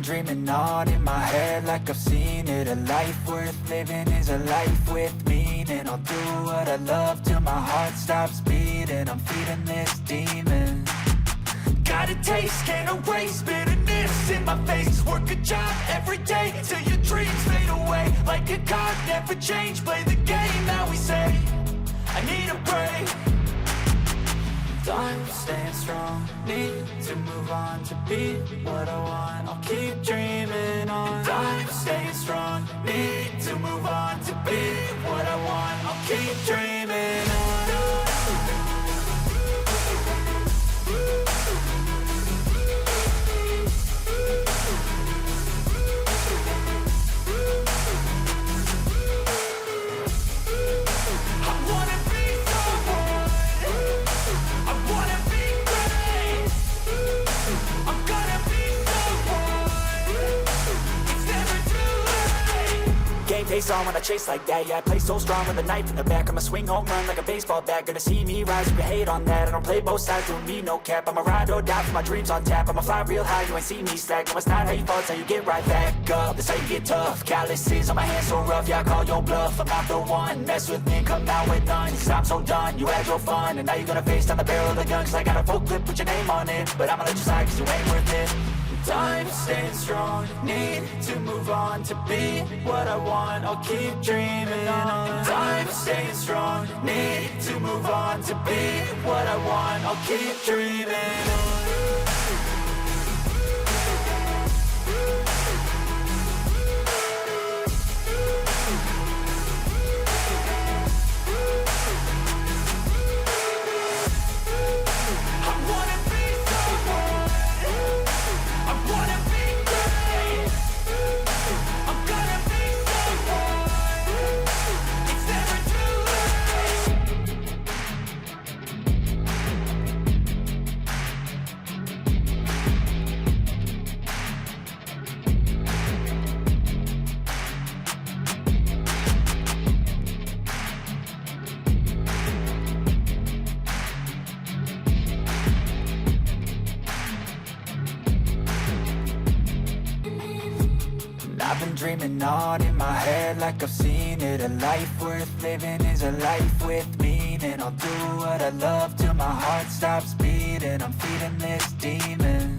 dreaming on in my head like I've seen it. A life worth living is a life with meaning. I'll do what I love till my heart stops beating. I'm feeding this demon. Got a taste, can't erase bitterness in my face. Work a job every day till your dreams fade away. Like a card, never change, play the game that we say. I need a break. I'm staying strong, need to move on to be what I want. I'll keep dreaming on. I'm staying strong, need to move on to be what I want. I'll keep dreaming on. Face on when I chase like that. Yeah, I play so strong with a knife in the back. I'ma swing home run like a baseball bat. Gonna see me rise, you hate on that. I don't play both sides, doing me no cap. I'ma ride or die for my dreams on tap. I'ma fly real high, you ain't see me slack. No, it's not how you fall, it's how you get right back up. That's how you get tough. Calluses on my hands so rough, yeah, I call your bluff. I'm not the one, mess with me, come out with none. Cause I'm so done, you had your fun. And now you're gonna face down the barrel of the gun. Cause I got a full clip, put your name on it. But I'ma let you slide cause you ain't worth it. I'm staying strong, need to move on to be what I want. I'll keep dreaming on. I'm staying strong, need to move on to be what I want. I'll keep dreaming on. I've been dreaming on in my head like I've seen it. A life worth living is a life with meaning. I'll do what I love till my heart stops beating. I'm feeding this demon.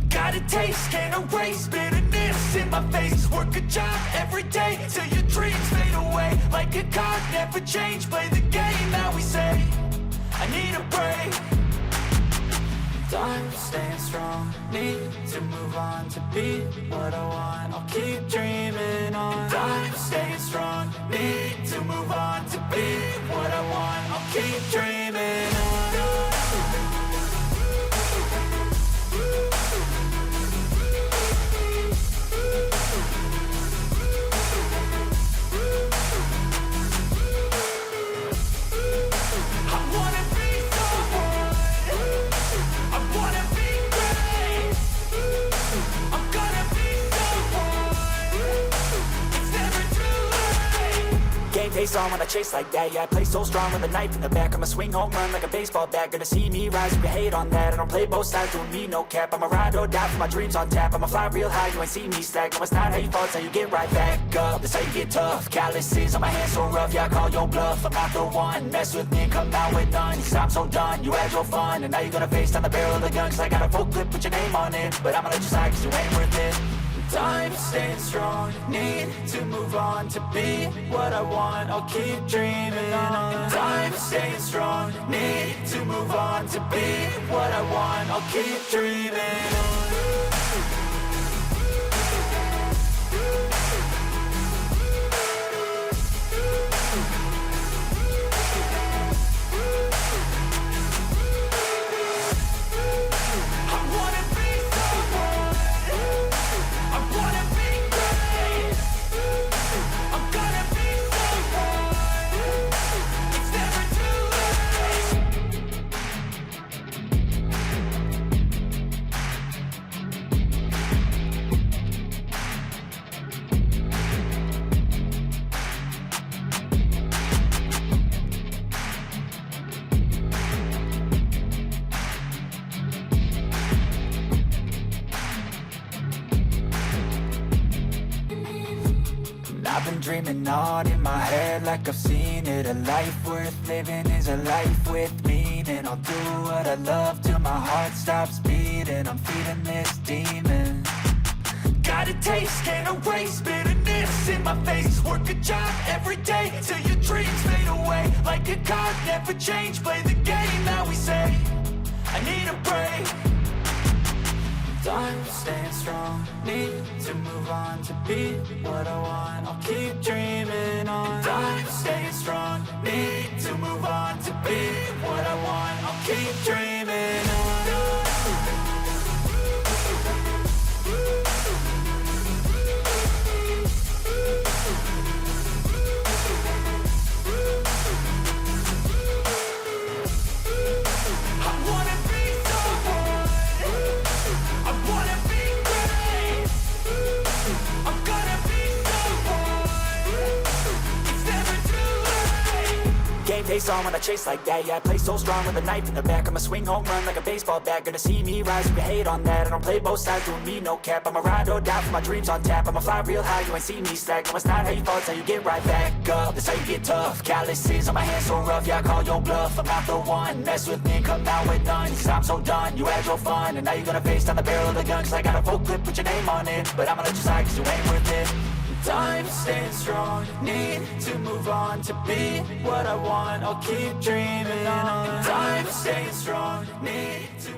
Got a taste, can't erase bitterness in my face. Work a job every day till your dreams fade away. Like a card, never change, play the game that we say. I need a break. I'm staying strong, need to move on to be what I want. I'll keep dreaming on. I'm staying strong, need to move on to be what I want. I'll keep dreaming on. Face on when I chase like that. Yeah, I play so strong with a knife in the back. I'ma swing home run like a baseball bat. Gonna see me rise, you hate on that. I don't play both sides, doing me no cap. I'ma ride or die for my dreams on tap. I'ma fly real high, you ain't see me slack. No, it's not how you fall, it's how you get right back up. That's how you get tough. Calluses on my hands so rough, yeah, I call your bluff. I'm not the one, mess with me and come out with none. Cause I'm so done, you had your fun. And now you're gonna face down the barrel of the gun. Cause I got a full clip, put your name on it. But I'ma let you slide cause you ain't worth it. I'm staying strong, need to move on to be what I want. I'll keep dreaming on. I'm staying strong, need to move on to be what I want. I'll keep dreaming on. I've been dreaming on in my head like I've seen it. A life worth living is a life with meaning. I'll do what I love till my heart stops beating. I'm feeding this demon. Got a taste, can't erase bitterness in my face. Work a job every day till your dreams fade away. Like a card, never change, play the game that we say. I need a break. I'm staying strong, need to move on to be what I want. I'll keep dreaming on. I'm staying strong, need to move on to be what I want. I'll keep dreaming on. Face on when I chase like that. Yeah, I play so strong with a knife in the back. I'ma swing home run like a baseball bat. Gonna see me rise if you hate on that. I don't play both sides, doing me no cap. I'ma ride or die for my dreams on tap. I'ma fly real high, you ain't see me slack. No, it's not how you fall, it's how you get right back up. That's how you get tough. Calluses on my hands so rough, yeah, I call your bluff. I'm not the one, mess with me, come out with none. Cause I'm so done, you had your fun. And now you're gonna face down the barrel of the gun. Cause I got a full clip, put your name on it. But I'ma let you slide cause you ain't worth it. I'm staying strong, need to move on to be what I want. I'll keep dreaming on. I'm staying strong, need to